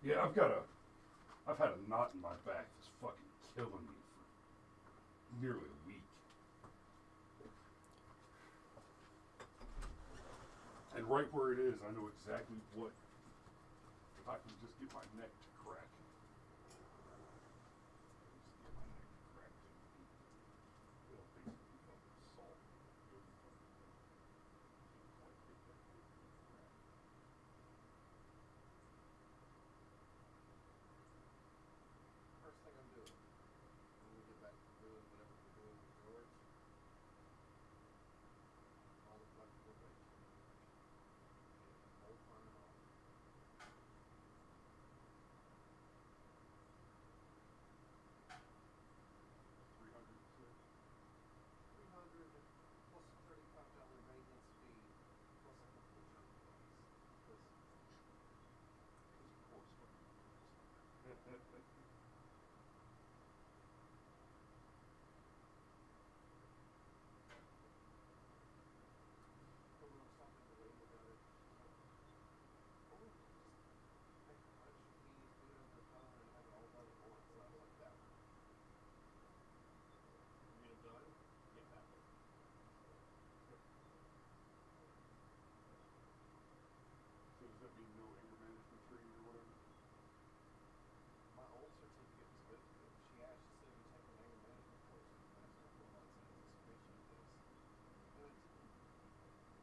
Yeah, I've had a knot in my back that's fucking killing me for nearly a week. And right where it is, I know exactly what, if I can just get my neck to crack. First thing I'm doing when we get back to doing whatever we're doing with George, all the fucking probation. Whole fun and all. 300 plus a $35 maintenance fee plus a couple of jerk bucks. Because when I was talking to Wayne about it, she's like, oh, just pay how much fees, do it over the phone, and have it all done at once. And I was like, that one. You mean I'm done? Yeah, that one. So does that mean no anger management training or whatever? My old certificate was good for it. She asked, she said, have you taken anger management courses? And I said, 4 months in anticipation of this. Good.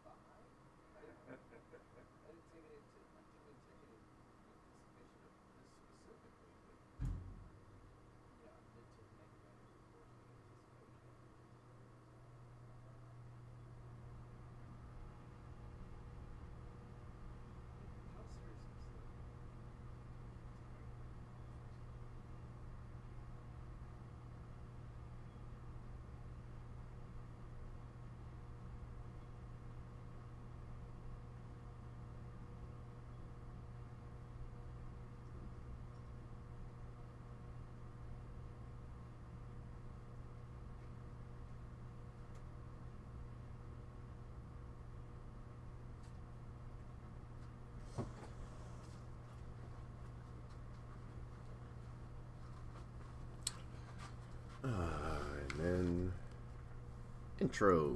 Bye. I didn't take it into, I didn't take it in anticipation of this specifically, but yeah, I did take an anger management course in anticipation. In all seriousness, though, And then intro.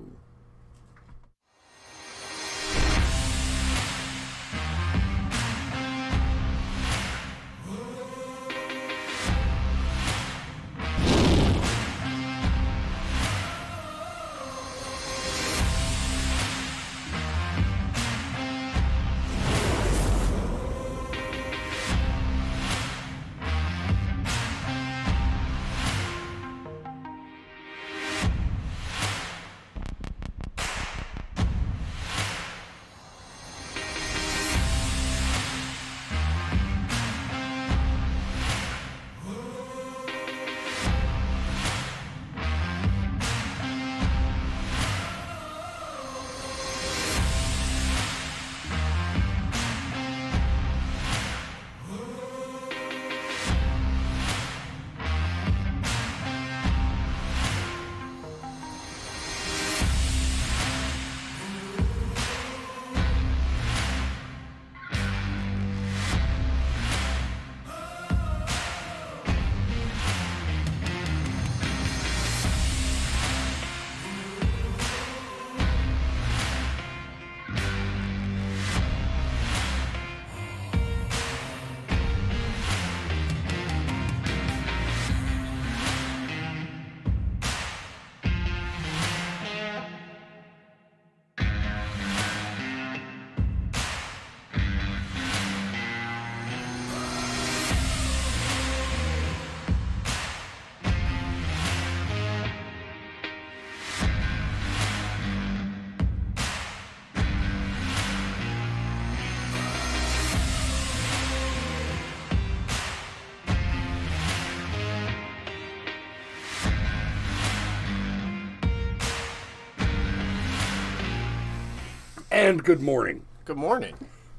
And good morning. Good morning.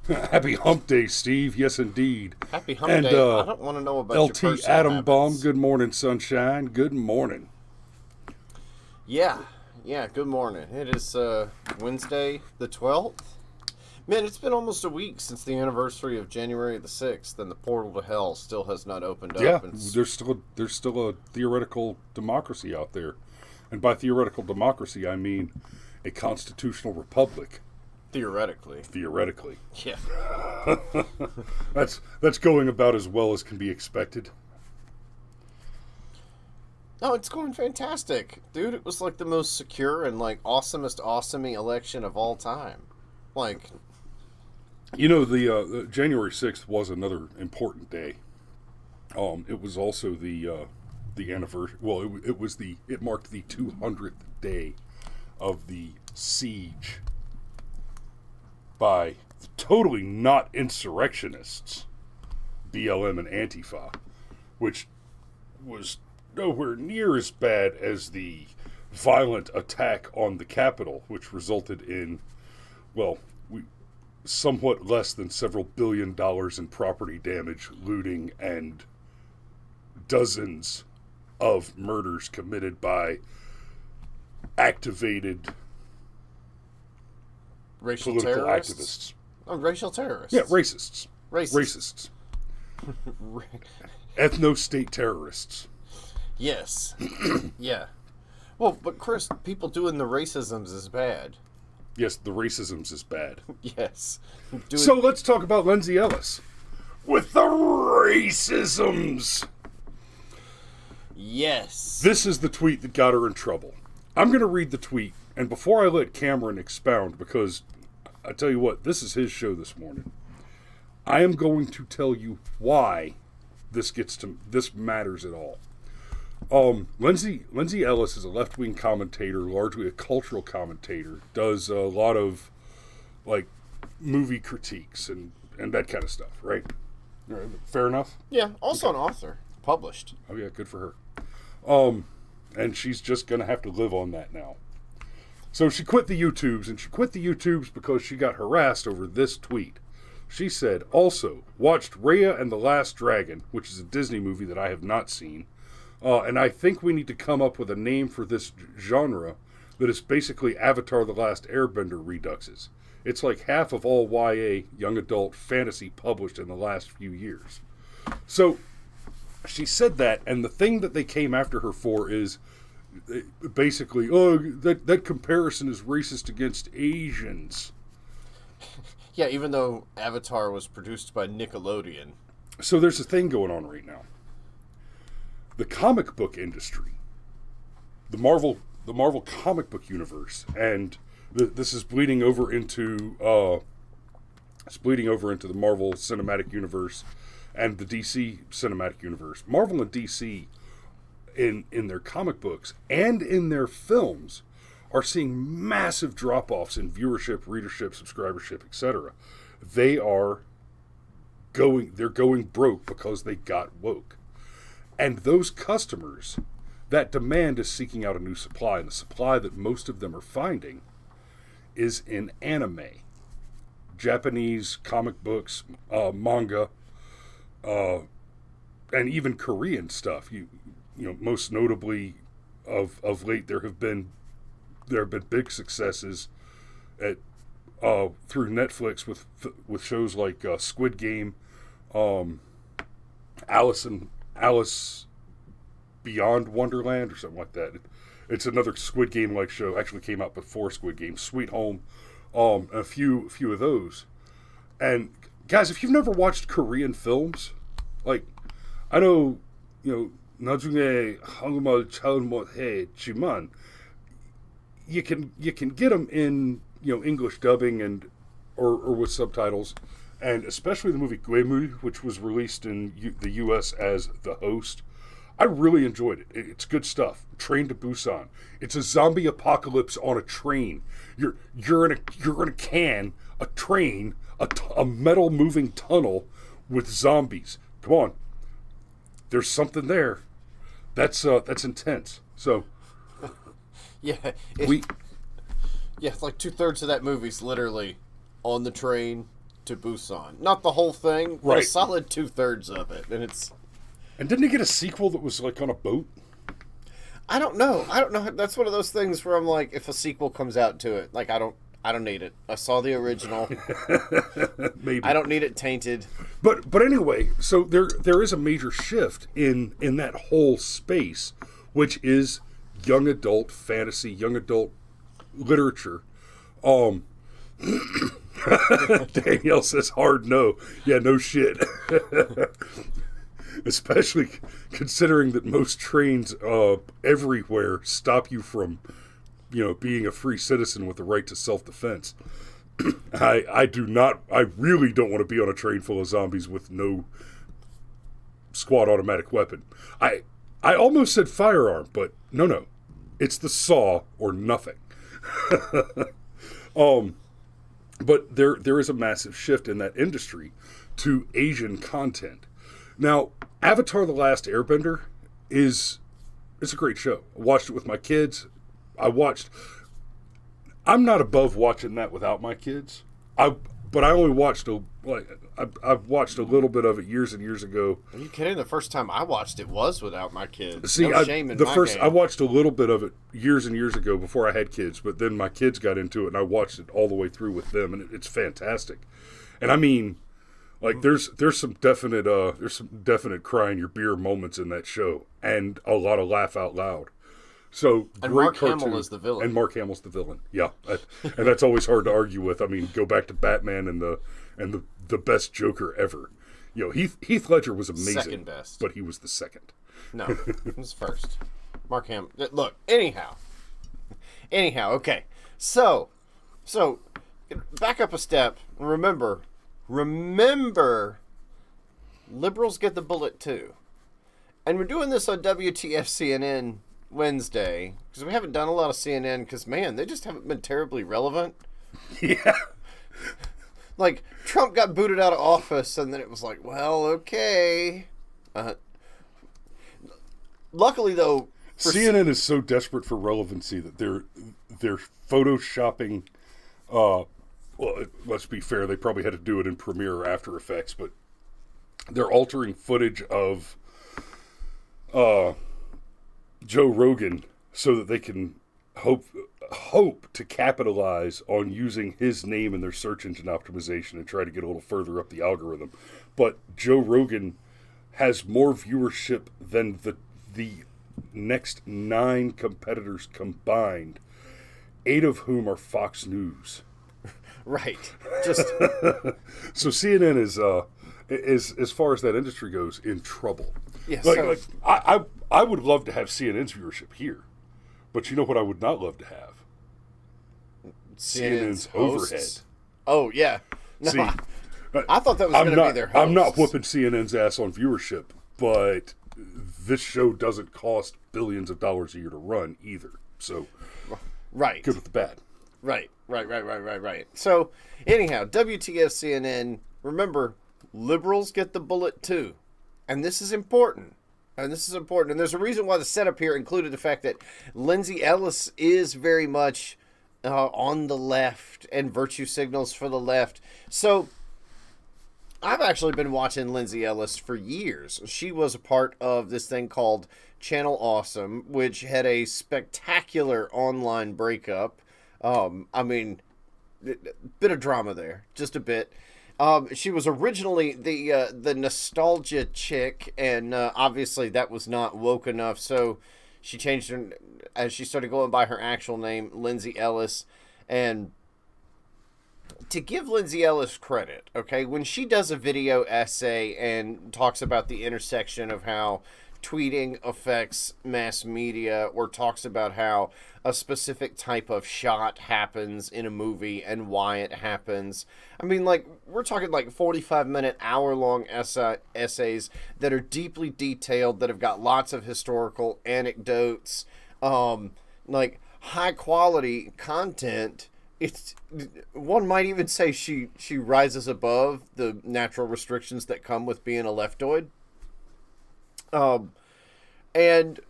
Happy Hump Day, Steve. Yes, indeed. Happy Hump And, Day. I don't want to know about your LT personal Atom habits. Bomb. Good morning, sunshine. Good morning. Yeah, good morning. It is Wednesday the 12th. Man, it's been almost a week since the anniversary of January the 6th, and the portal to hell still has not opened up. Yeah, And there's still a theoretical democracy out there. And by theoretical democracy, I mean a constitutional republic. theoretically. Theoretically. Yeah. That's going about as well as can be expected. No, it's going fantastic. Dude, it was like the most secure and like awesomest awesomey election of all time. Like, You know, the January 6th was another important day. It was also the anniversary. Well, it marked the 200th day of the siege by totally not insurrectionists, BLM and Antifa, which was nowhere near as bad as the violent attack on the Capitol, which resulted in, well, somewhat less than several $billion in property damage, looting, and dozens of murders committed by activated racial political terrorists. activists. Oh, racial terrorists. Yeah, racists. Racists. Ethno-state terrorists. Yes. Yeah. Well, but Chris, people doing the racisms is bad. Yes, the racisms is bad. Yes. So let's talk about Lindsay Ellis. With the racisms. Yes. This is the tweet that got her in trouble. I'm going to read the tweet, and before I let Cameron expound, because I tell you what, this is his show this morning, I am going to tell you why this matters at all. Lindsay Ellis is a left-wing commentator, largely a cultural commentator, does a lot of, like, movie critiques and that kind of stuff, right? Fair enough? Yeah, also an author. Published. Oh, yeah, good for her. And she's just going to have to live on that now. So she quit the YouTubes, and she quit the YouTubes because she got harassed over this tweet. She said, also, watched Raya and the Last Dragon, which is a Disney movie that I have not seen, and I think we need to come up with a name for this genre that is basically Avatar the Last Airbender reduxes. It's like half of all YA young adult fantasy published in the last few years. So she said that, and the thing that they came after her for is basically, oh, that comparison is racist against Asians. Yeah, even though Avatar was produced by Nickelodeon. So there's a thing going on right now. The comic book industry, the Marvel comic book universe, and this is bleeding over into the Marvel Cinematic Universe and the DC Cinematic Universe. Marvel and DC, in their comic books and in their films, are seeing massive drop-offs in viewership, readership, subscribership, etc. They're going broke because they got woke. And those customers, that demand is seeking out a new supply, and the supply that most of them are finding is in anime, Japanese comic books, manga, and even Korean stuff. You know, most notably of late, there have been big successes at through Netflix with shows like Squid Game, Alice Beyond Wonderland or something like that. It's another Squid Game like show. Actually came out before Squid Game. Sweet Home, a few of those. And guys, if you've never watched Korean films, like, I know, 나중에 한국말 잘 못했지만 you can get them in English dubbing and or with subtitles, and especially the movie Gwemu, which was released in the U.S. as The Host. I really enjoyed it. It's good stuff. Train to Busan. It's a zombie apocalypse on a train. You're in a train, a metal moving tunnel with zombies. Come on, there's something there. That's intense. So Yeah. It's like 2/3 of that movie's literally on the train to Busan. Not the whole thing, but a Right. solid 2/3 of it. And didn't he get a sequel that was like on a boat? I don't know. That's one of those things where I'm like, if a sequel comes out to it, like I I don't need it. I saw the original. Maybe. I don't need it tainted. But anyway, so there is a major shift in that whole space, which is young adult fantasy, young adult literature. Danielle says hard no. Yeah, no shit. Especially considering that most trains everywhere stop you from, being a free citizen with the right to self-defense. I really don't want to be on a train full of zombies with no squad automatic weapon. I almost said firearm, but no. It's the saw or nothing. But there is a massive shift in that industry to Asian content. Now, Avatar: The Last Airbender it's a great show. I watched it with my kids. I'm not above watching that without my kids. But I only watched I've watched a little bit of it years and years ago. Are you kidding? The first time I watched it was without my kids. See, no shame in my game. I watched a little bit of it years and years ago before I had kids, but then my kids got into it and I watched it all the way through with them, and it's fantastic. And I mean, like there's some definite crying your beer moments in that show, and a lot of laugh out loud. So and great Mark cartoon. Hamill is the villain. And Mark Hamill's the villain. Yeah, and that's always hard to argue with. I mean, go back to Batman and the best Joker ever. Heath Ledger was amazing. Second best, but he was the second. No, he was first. Mark Hamill. Look, anyhow. Okay, so back up a step. Remember, liberals get the bullet too, and we're doing this on WTF CNN Wednesday because we haven't done a lot of CNN because man, they just haven't been terribly relevant. Yeah. Like Trump got booted out of office, and then it was like, well, okay. Luckily, though, CNN is so desperate for relevancy that they're photoshopping. Well, let's be fair; they probably had to do it in Premiere or After Effects, but they're altering footage of Joe Rogan so that they can hope to capitalize on using his name in their search engine optimization and try to get a little further up the algorithm. But Joe Rogan has more viewership than the next 9 competitors combined, 8 of whom are Fox News. Right. Just so CNN is as far as that industry goes in trouble. Yes. I would love to have CNN's viewership here, but you know what I would not love to have? CNN's overhead. Oh yeah. No, See, I thought that was going to be their hosts. I'm not whooping CNN's ass on viewership, but this show doesn't cost billions of dollars a year to run either. So, right. Good with the bad. Right. So, anyhow, WTF CNN, remember, liberals get the bullet too. And this is important. And there's a reason why the setup here included the fact that Lindsay Ellis is very much on the left and virtue signals for the left. So, I've actually been watching Lindsay Ellis for years. She was a part of this thing called Channel Awesome, which had a spectacular online breakup. I mean, bit of drama there, just a bit. She was originally the nostalgia chick, and obviously that was not woke enough, so she changed her as she started going by her actual name, Lindsay Ellis. And to give Lindsay Ellis credit, okay, when she does a video essay and talks about the intersection of how tweeting affects mass media, or talks about how a specific type of shot happens in a movie and why it happens. I mean, like, we're talking like 45-minute, hour-long essays that are deeply detailed, that have got lots of historical anecdotes, like high-quality content. One might even say she rises above the natural restrictions that come with being a leftoid. And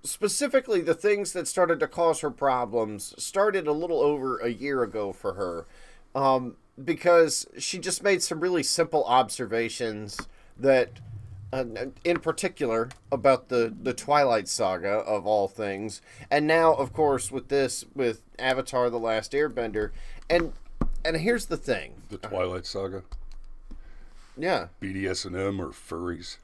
specifically, the things that started to cause her problems started a little over a year ago for her, because she just made some really simple observations that in particular about the Twilight Saga of all things, and now of course with Avatar: The Last Airbender, and here's the thing. The Twilight Saga, Yeah, BDSM or furries.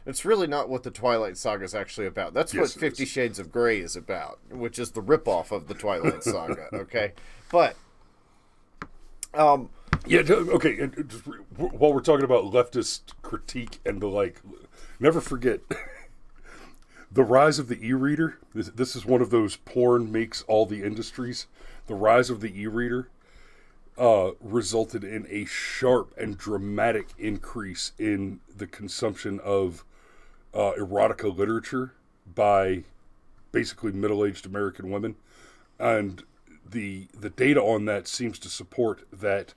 it's really not what the Twilight Saga is actually about. That's what Yes, it 50 is. Shades of Grey is about, which is the ripoff of the Twilight Saga. Okay, but Yeah, okay. And just while we're talking about leftist critique and the like, never forget the rise of the e-reader. This is one of those porn makes all the industries. The rise of the e-reader resulted in a sharp and dramatic increase in the consumption of erotica literature by basically middle-aged American women, and the data on that seems to support that.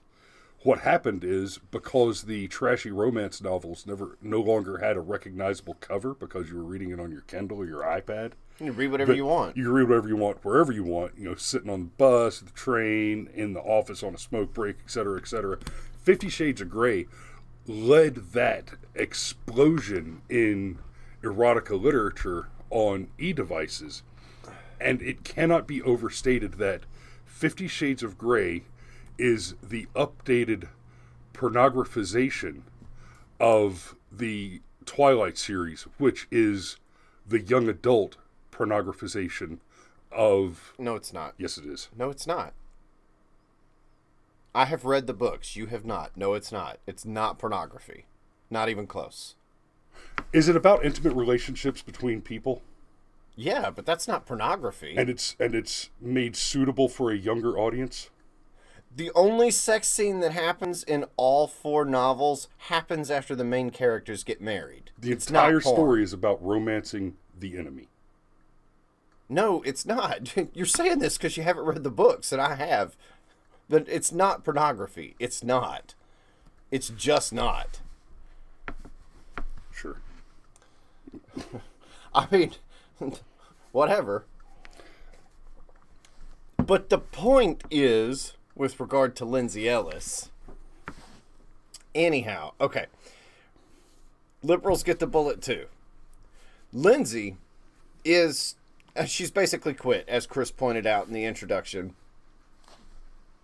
What happened is because the trashy romance novels no longer had a recognizable cover because you were reading it on your Kindle or your iPad. you read whatever you want. You can read whatever you want, wherever you want. You know, sitting on the bus, the train, in the office on a smoke break, etc., etc. 50 Shades of Grey led that explosion in erotica literature on e-devices, and it cannot be overstated that 50 Shades of Grey is the updated pornographization of the Twilight series, which is the young adult pornographization of... No, it's not. Yes, it is. No, it's not. I have read the books. You have not. No, it's not. It's not pornography. Not even close. Is it about intimate relationships between people? Yeah, but that's not pornography. And it's made suitable for a younger audience? The only sex scene that happens in all 4 novels happens after the main characters get married. The It's not entire porn. story is about romancing the enemy. No, it's not. You're saying this because you haven't read the books, and I have. But it's not pornography. It's not. It's just not. Sure. I mean, whatever. But the point is, with regard to Lindsay Ellis, anyhow, okay. Liberals get the bullet too. Lindsay she's basically quit, as Chris pointed out in the introduction.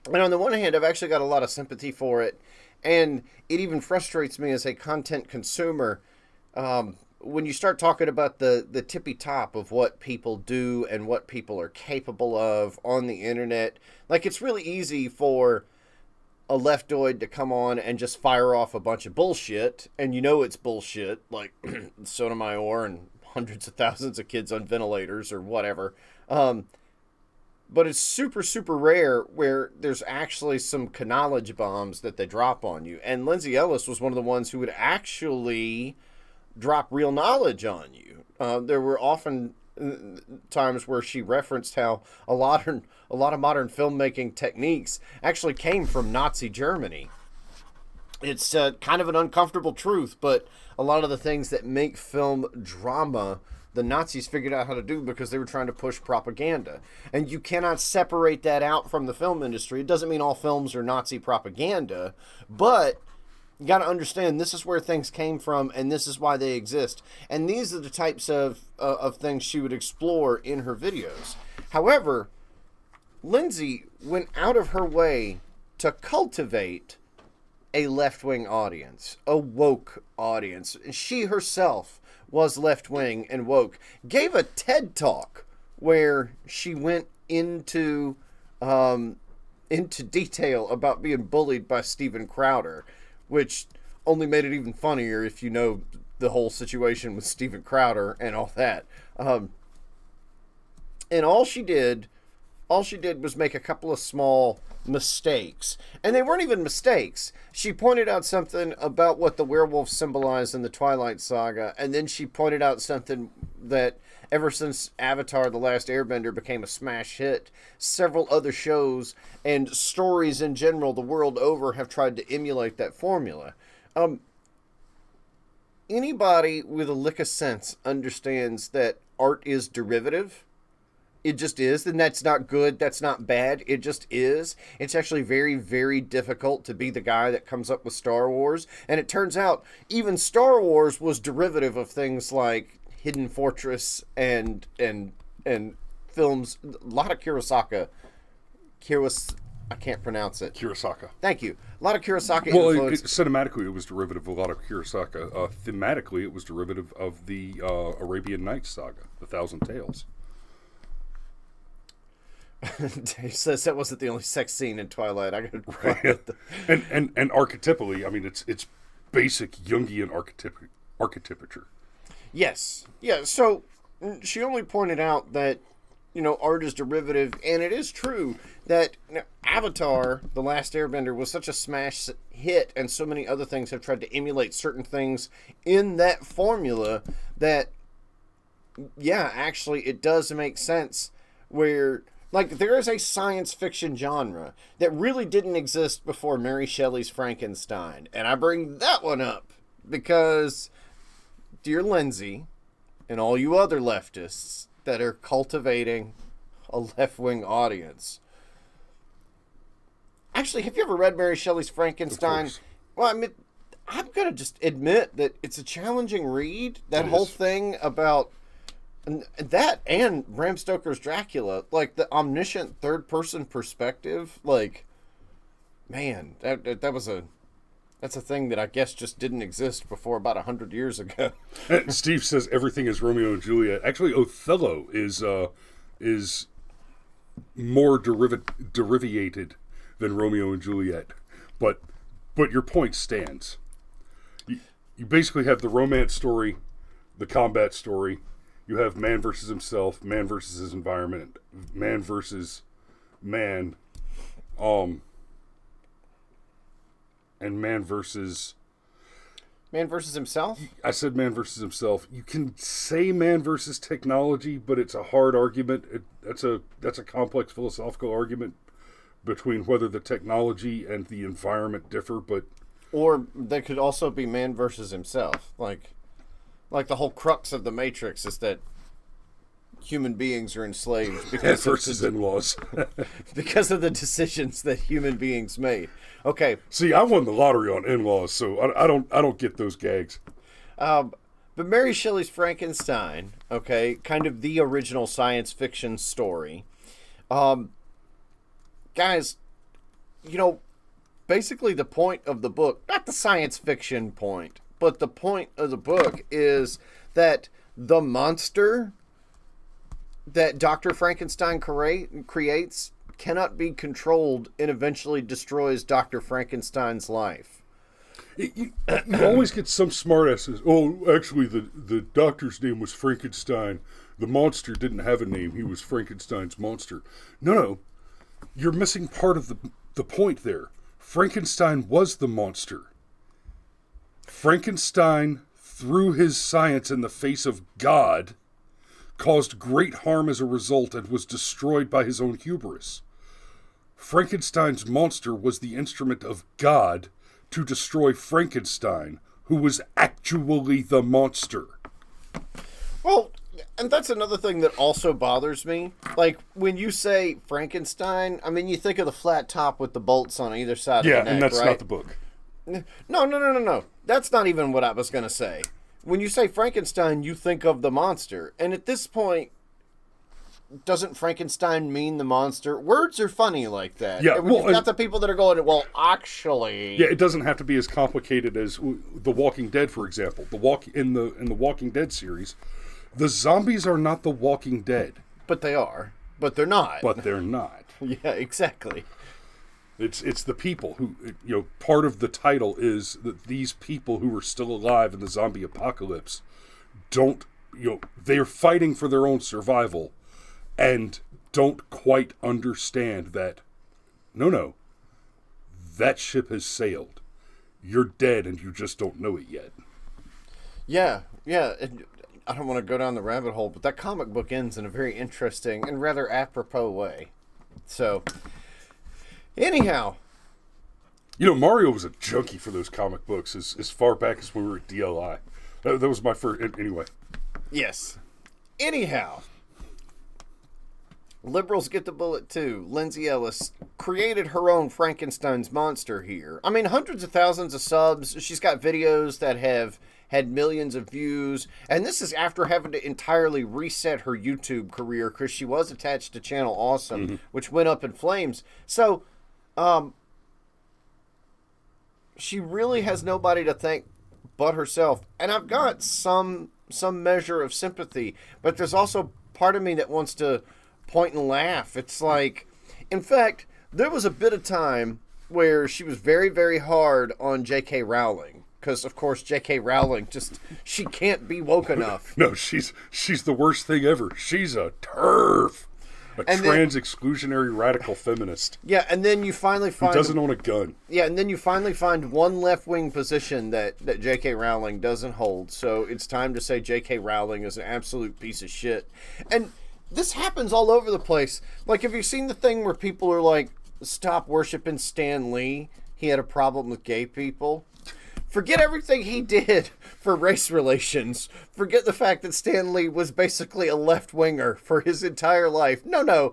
And on the one hand, I've actually got a lot of sympathy for it, and it even frustrates me as a content consumer when you start talking about the tippy top of what people do and what people are capable of on the internet. Like, it's really easy for a leftoid to come on and just fire off a bunch of bullshit, and you know it's bullshit, like Sotomayor and hundreds of thousands of kids on ventilators or whatever. But it's super, super rare where there's actually some knowledge bombs that they drop on you. And Lindsay Ellis was one of the ones who would actually drop real knowledge on you. There were often times where she referenced how a lot of modern filmmaking techniques actually came from Nazi Germany. It's kind of an uncomfortable truth, but a lot of the things that make film drama, the Nazis figured out how to do because they were trying to push propaganda. And you cannot separate that out from the film industry. It doesn't mean all films are Nazi propaganda, but you got to understand this is where things came from and this is why they exist. And these are the types of things she would explore in her videos. However, Lindsay went out of her way to cultivate a left-wing audience, a woke audience. She herself was left-wing and woke. Gave a TED Talk where she went into detail about being bullied by Steven Crowder, which only made it even funnier if you know the whole situation with Steven Crowder and all that. And all she did was make a couple of small mistakes. And they weren't even mistakes. She pointed out something about what the werewolves symbolize in the Twilight Saga, and then she pointed out something that ever since Avatar: The Last Airbender became a smash hit, several other shows and stories in general the world over have tried to emulate that formula. Anybody with a lick of sense understands that art is derivative, It just is, and that's not good. That's not bad. It just is. It's actually very, very difficult to be the guy that comes up with Star Wars. And it turns out even Star Wars was derivative of things like Hidden Fortress and films. A lot of Kurosawa. I can't pronounce it. Kurosawa. Thank you. A lot of Kurosawa Well, influence. cinematically, it was derivative of a lot of Kurosawa. Thematically, it was derivative of the Arabian Nights saga, The Thousand Tales. Dave says that wasn't the only sex scene in Twilight. I got and archetypally, I mean, it's basic Jungian archetypture. Yes. Yeah. So she only pointed out that, art is derivative, and it is true that Avatar, The Last Airbender, was such a smash hit, and so many other things have tried to emulate certain things in that formula that, yeah, actually, it does make sense where, like, there is a science fiction genre that really didn't exist before Mary Shelley's Frankenstein. And I bring that one up because, dear Lindsay, and all you other leftists that are cultivating a left-wing audience. Actually, have you ever read Mary Shelley's Frankenstein? Well, I mean, I'm going to just admit that it's a challenging read. That whole thing about that and Bram Stoker's Dracula, like the omniscient third-person perspective, like, man, that's a thing that I guess just didn't exist before about 100 years ago. Steve says everything is Romeo and Juliet. Actually, Othello is more derivated than Romeo and Juliet. But your point stands. You basically have the romance story, the combat story. You have man versus himself, man versus his environment, man versus man, and man versus himself? I said man versus himself. You can say man versus technology, but it's a hard argument. That's a complex philosophical argument between whether the technology and the environment differ, but or they could also be man versus himself. Like the whole crux of the Matrix is that human beings are enslaved because versus in-laws. because of the decisions that human beings made. Okay. See, I won the lottery on in-laws, so I don't get those gags. But Mary Shelley's Frankenstein, okay, kind of the original science fiction story. Guys, basically the point of the book, not the science fiction point, but the point of the book is that the monster that Dr. Frankenstein creates cannot be controlled and eventually destroys Dr. Frankenstein's life. You always get some smartass says, oh, actually, the doctor's name was Frankenstein. The monster didn't have a name. He was Frankenstein's monster. No. You're missing part of the point there. Frankenstein was the monster. Frankenstein, through his science in the face of God, caused great harm as a result and was destroyed by his own hubris. Frankenstein's monster was the instrument of God to destroy Frankenstein, who was actually the monster. Well, and that's another thing that also bothers me. Like, when you say Frankenstein, I mean, you think of the flat top with the bolts on either side of the neck, and that's right? not the book. No. That's not even what I was going to say. When you say Frankenstein, you think of the monster. And at this point, doesn't Frankenstein mean the monster? Words are funny like that. Yeah, You've got the people that are going, well, actually... Yeah, it doesn't have to be as complicated as The Walking Dead, for example. In the Walking Dead series, the zombies are not the Walking Dead. But they are. But they're not. But they're not. Yeah, exactly. It's the people who, part of the title is that these people who are still alive in the zombie apocalypse they're fighting for their own survival and don't quite understand that, no, that ship has sailed. You're dead and you just don't know it yet. Yeah. I don't want to go down the rabbit hole, but that comic book ends in a very interesting and rather apropos way. So... anyhow, Mario was a junkie for those comic books as far back as we were at DLI. That was my first. Anyway. Yes. Anyhow, Liberals get the bullet too. Lindsay Ellis created her own Frankenstein's monster here. I mean, hundreds of thousands of subs. She's got videos that have had millions of views. And this is after having to entirely reset her YouTube career because she was attached to Channel Awesome, which went up in flames. So, she really has nobody to thank but herself. And I've got some measure of sympathy, but there's also part of me that wants to point and laugh. It's like, in fact, there was a bit of time where she was very, very hard on J.K. Rowling. Because, of course, J.K. Rowling she can't be woke enough. No, she's the worst thing ever. She's a TERF. Exclusionary radical feminist. Yeah, and then you finally find... Who doesn't own a gun. Yeah, and then you finally find one left-wing position that J.K. Rowling doesn't hold. So it's time to say J.K. Rowling is an absolute piece of shit. And this happens all over the place. Like, have you seen the thing where people are like, stop worshiping Stan Lee? He had a problem with gay people. Forget everything he did for race relations. Forget the fact that Stan Lee was basically a left-winger for his entire life. No.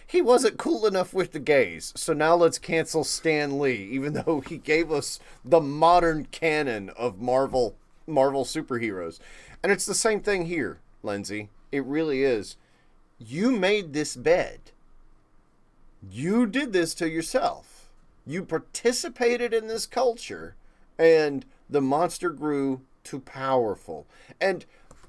He wasn't cool enough with the gays. So now let's cancel Stan Lee, even though he gave us the modern canon of Marvel superheroes. And it's the same thing here, Lindsay. It really is. You made this bed. You did this to yourself. You participated in this culture. And the monster grew too powerful. And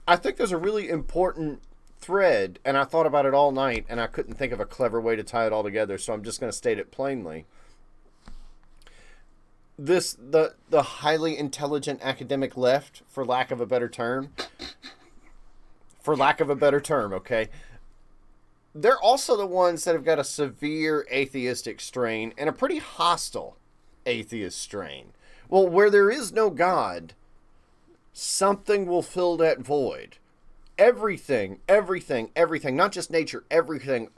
I think there's a really important thread, and I thought about it all night, and I couldn't think of a clever way to tie it all together, so I'm just going to state it plainly. The highly intelligent academic left, for lack of a better term, okay? They're also the ones that have got a severe atheistic strain and a pretty hostile atheist strain. Well, where there is no God, something will fill that void. Everything, not just nature, everything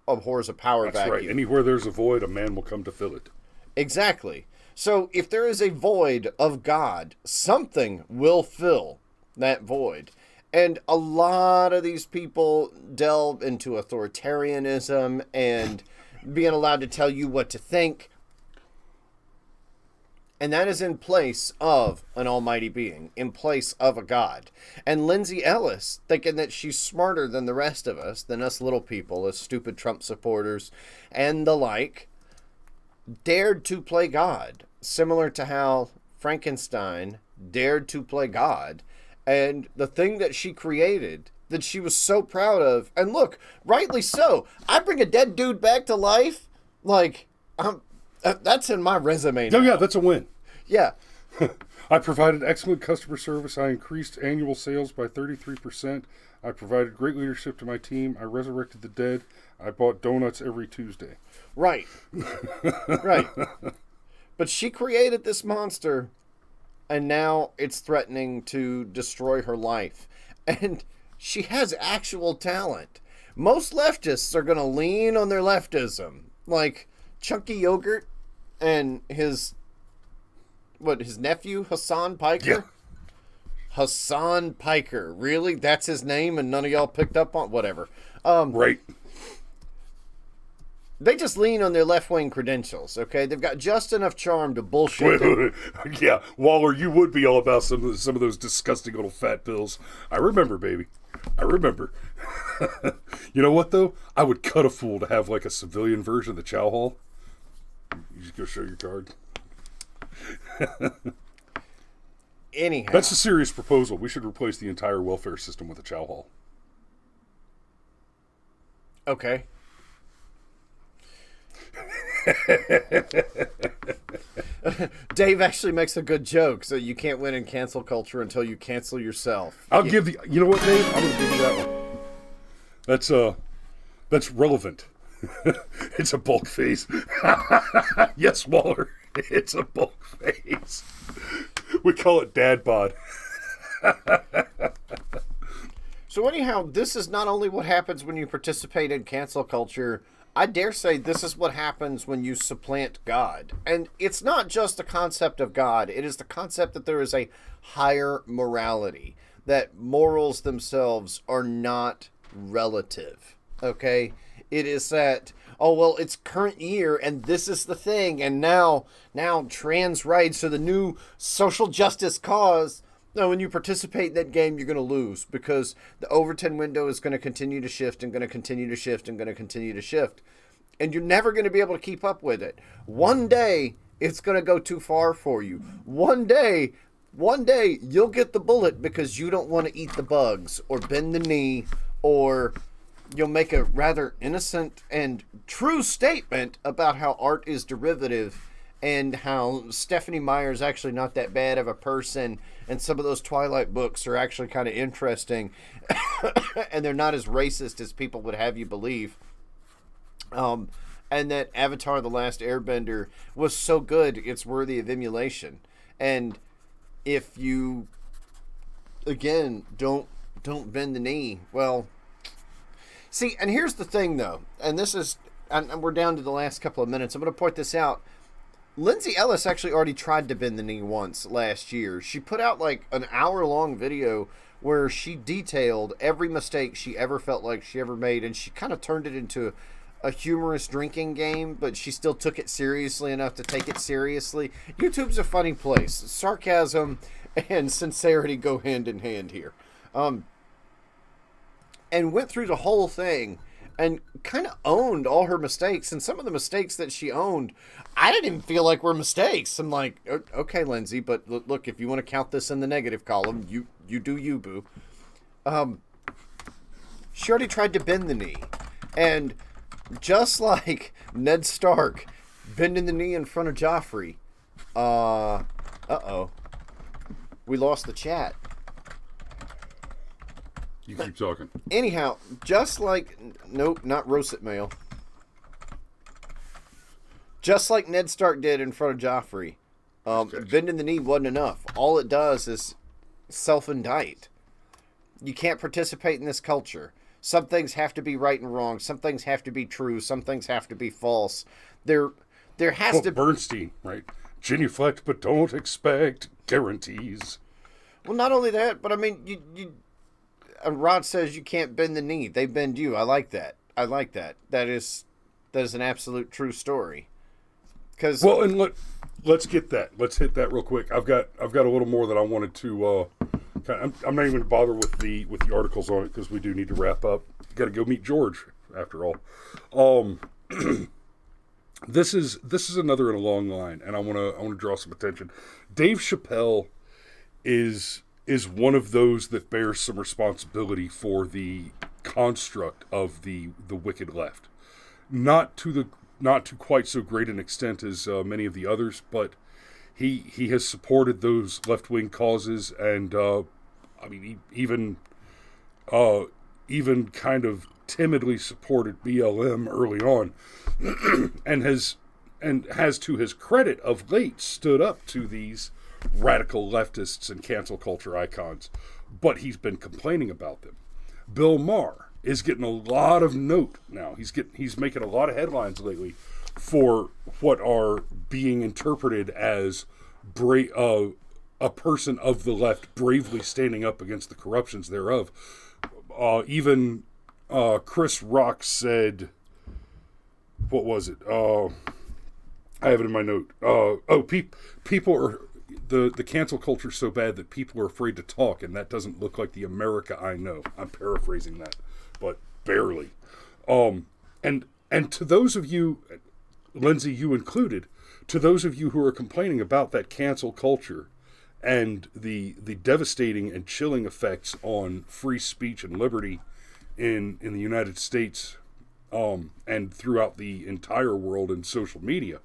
abhors a power vacuum. That's right. Anywhere there's a void, a man will come to fill it. Exactly. So if there is a void of God, something will fill that void. And a lot of these people delve into authoritarianism and being allowed to tell you what to think. And that is in place of an almighty being, in place of a God. And Lindsay Ellis, thinking that she's smarter than the rest of us, than us little people, as stupid Trump supporters and the like, dared to play God, similar to how Frankenstein dared to play God. And the thing that she created, that she was so proud of, and look, rightly so, I bring a dead dude back to life, like, that's in my resume now. Oh, yeah, that's a win. Yeah. I provided excellent customer service. I increased annual sales by 33%. I provided great leadership to my team. I resurrected the dead. I bought donuts every Tuesday. Right. Right. But she created this monster, and now it's threatening to destroy her life. And she has actual talent. Most leftists are going to lean on their leftism. Like Chunky Yogurt and his nephew, Hassan Piker? Yeah. Hassan Piker. Really? That's his name and none of y'all picked up on? Whatever. Right. They just lean on their left-wing credentials, okay? They've got just enough charm to bullshit. Wait. Yeah, Waller, you would be all about some of those disgusting little fat pills. I remember, baby. I remember. You know what, though? I would cut a fool to have, like, a civilian version of the Chow Hall. You just go show your card. Anyhow. That's a serious proposal. We should replace the entire welfare system with a Chow Hall. Okay. Dave actually makes a good joke, so you can't win in cancel culture until you cancel yourself. You know what, Dave? I'm going to give you that one. That's relevant. It's a bulk phase. Yes, Waller. It's a bulk phase. We call it dad bod. So anyhow, this is not only what happens when you participate in cancel culture. I dare say this is what happens when you supplant God. And it's not just the concept of God. It is the concept that there is a higher morality. That morals themselves are not relative. Okay, it is that, oh well, it's current year and this is the thing, and now trans rights are the new social justice cause. No, when you participate in that game, you're going to lose, because the Overton window is going to continue to shift and going to continue to shift and going to continue to shift, and you're never going to be able to keep up with it. One day it's going to go too far for you. One day you'll get the bullet because you don't want to eat the bugs or bend the knee, or you'll make a rather innocent and true statement about how art is derivative and how Stephanie Meyer's actually not that bad of a person, and some of those Twilight books are actually kind of interesting, and they're not as racist as people would have you believe. And that Avatar: The Last Airbender was so good, it's worthy of emulation. And if you, again, don't bend the knee, well, see, and here's the thing, though, and this is, and we're down to the last couple of minutes. I'm going to point this out. Lindsay Ellis actually already tried to bend the knee once last year. She put out like an hour-long video where she detailed every mistake she ever felt like she ever made, and she kind of turned it into a humorous drinking game, but she still took it seriously enough to take it seriously. YouTube's a funny place. Sarcasm and sincerity go hand in hand here. And went through the whole thing and kind of owned all her mistakes. And some of the mistakes that she owned, I didn't even feel like were mistakes. I'm like, okay, Lindsay, but look, if you want to count this in the negative column, you do you, boo. She already tried to bend the knee. And just like Ned Stark bending the knee in front of Joffrey, uh-oh, we lost the chat. You keep talking. Anyhow, just like... Nope, not Roset Mail. Just like Ned Stark did in front of Joffrey, bending the knee wasn't enough. All it does is self-indict. You can't participate in this culture. Some things have to be right and wrong. Some things have to be true. Some things have to be false. There has to... Bernstein, right? Genuflect, but don't expect guarantees. Well, not only that, but I mean, you Rod says you can't bend the knee. They bend you. I like that. That is an absolute true story. Cause, well, and let's get that. Let's hit that real quick. I've got a little more that I wanted to. I'm not even going to bother with the articles on it because we do need to wrap up. Got to go meet George after all. This is another in a long line, and I want to draw some attention. Dave Chappelle is one of those that bears some responsibility for the construct of the wicked left. Not to quite so great an extent as many of the others, but he has supported those left-wing causes, and I mean, he even kind of timidly supported BLM early on, and has to his credit of late stood up to these radical leftists and cancel culture icons, but he's been complaining about them. Bill Maher is getting a lot of note now. He's making a lot of headlines lately for what are being interpreted as a person of the left bravely standing up against the corruptions thereof. Even Chris Rock said, what was it? I have it in my note. People are... The cancel culture is so bad that people are afraid to talk, and that doesn't look like the America I know. I'm paraphrasing that, but barely. And to those of you, Lindsay, you included, to those of you who are complaining about that cancel culture and the devastating and chilling effects on free speech and liberty in the United States and throughout the entire world in social media,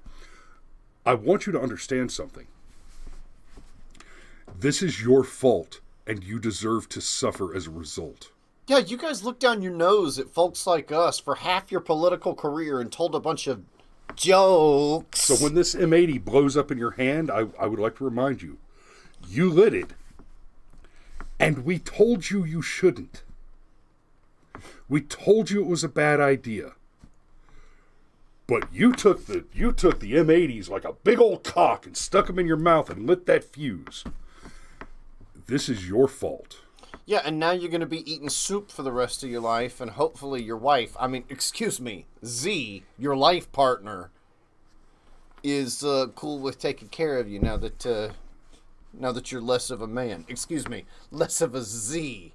I want you to understand something. This is your fault, and you deserve to suffer as a result. Yeah, you guys look down your nose at folks like us for half your political career and told a bunch of jokes. So when this M80 blows up in your hand, I would like to remind you, you lit it, and we told you shouldn't. We told you it was a bad idea. But you took the M80s like a big old cock and stuck them in your mouth and lit that fuse. This is your fault. Yeah, and now you're going to be eating soup for the rest of your life, and hopefully your wife, excuse me, Z, your life partner, is cool with taking care of you now that you're less of a man. Excuse me, less of a Z.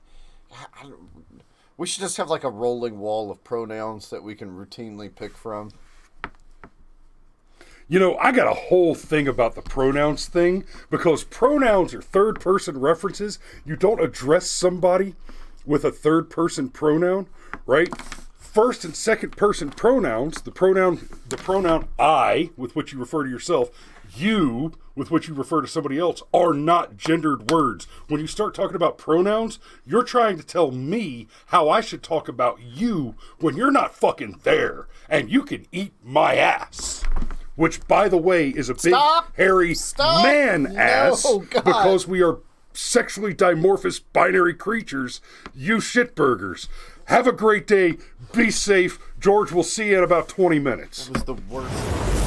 We should just have like a rolling wall of pronouns that we can routinely pick from. You know, I got a whole thing about the pronouns thing, because pronouns are third-person references. You don't address somebody with a third-person pronoun, right? First and second-person pronouns, the pronoun I, with which you refer to yourself, you, with which you refer to somebody else, are not gendered words. When you start talking about pronouns, you're trying to tell me how I should talk about you when you're not fucking there, and you can eat my ass. Which, by the way, is a big, hairy man ass, because we are sexually dimorphous binary creatures, you shitburgers. Have a great day. Be safe. George, we'll see you in about 20 minutes. That was the worst.